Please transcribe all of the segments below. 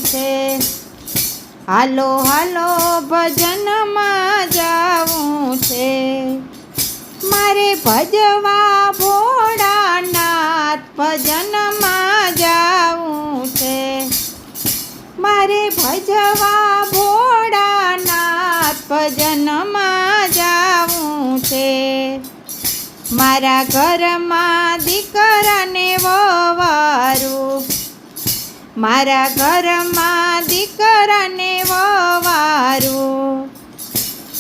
છે। હાલો હાલો ભજનમાં જાવું છે। મારે ભજવા ભોળાનાથ ભજનમાં જાવું છે। મારે ભજવા ભોળાનાથ ભજનમાં જાવું છે। મારા ઘરમાં દીકરાને વવારું, મારા ઘરમાં દીકરાને વવારું।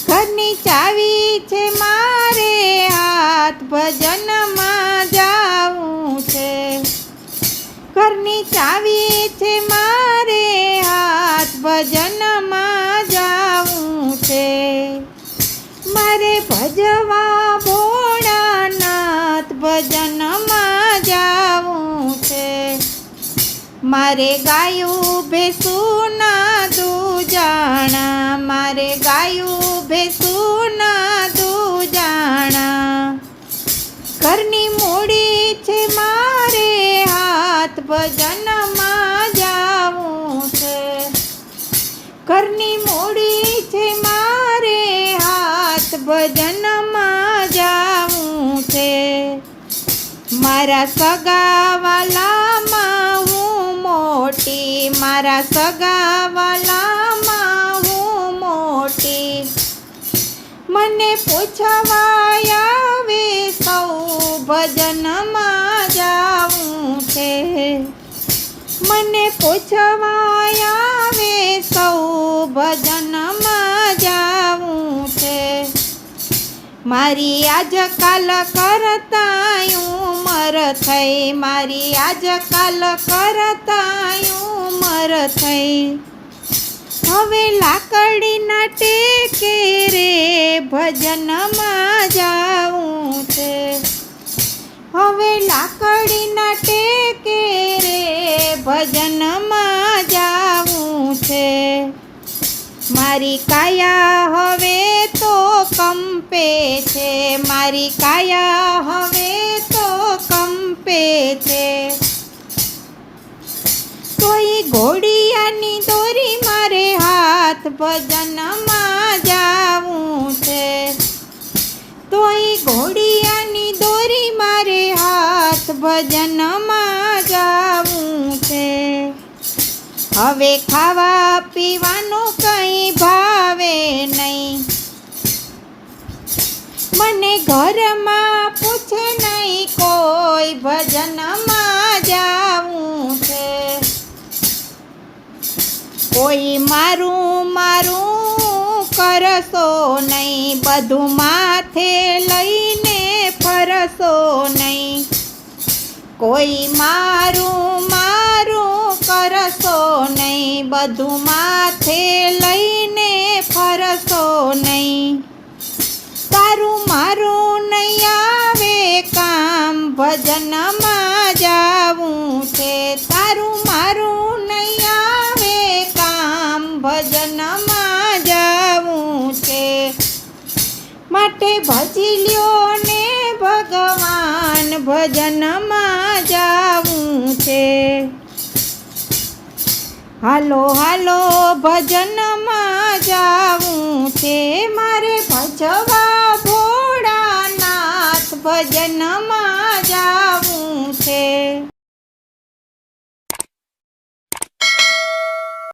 ઘરની ચાવી છે મારે હાથ ભજનમાં જાવું છે। ઘરની ચાવી છે મારે હાથ ભજનમાં જાવું છે। મારે ભજવા ભોળાનાથ ભજનમાં જાવું છે। મારે ગાયું ભેંસું ના દૂજાણા, મારે ગાયું ભેંસું ના દૂજાણા। ઘરની મૂડી છે મારે હાથ ભજનમાં જાવું છે। ઘરની મૂડી છે મારે હાથ ભજનમાં જાવું છે। મારા સગાવાલામાં હું મોટી, મારા સગાવાલામાં હું મોટી। મને પૂછવા આવે સૌ ભજનમાં જાવું છે। મને પૂછવા આવે સૌ ભજનમાં જાવું છે। મારી આજકાલ કરતાં ઉંમર થઈ, મારી આજકાલ કરતાં ઉંમર થઈ। હવે લાકડીના ટેકે રે ભજનમાં જાવું છે। હવે લાકડીના ટેકે રે ભજનમાં જાવું છે। મારી કાયા હવે તો કંપે છે, મારી કાયા હવે તો કંપે છે। તોય ઘોડિયાની દોરી મારે હાથ ભજનમાં જાવું છે। તોય ઘોડિયાની દોરી મારે હાથ ભજનમાં જાવું છે। હવે ખાવા પીવાનું કંઈ ભાવે નહીં, મને ઘરમાં પૂછે નહીં કોઈ ભજનમાં જાવું છે। કોઈ મારું મારું કરશો નહીં, બધું માથે લઈને ફરશો નહીં। કોઈ મારું મારું કરશો નહીં, બધું માથે લઈને ફરશો નહીં। તારું મારું નહીં આવે કામ ભજનમાં જાવું છે। તારું મારું નહીં આવે કામ ભજનમાં જાવું છે। માટે ભજી લ્યો ને ભગવાન ભજનમાં જાવું છે। હાલો હાલો ભજનમાં જાવું છે। મારે ભજવા ભોળાનાથ ભજનમાં જાવું છે।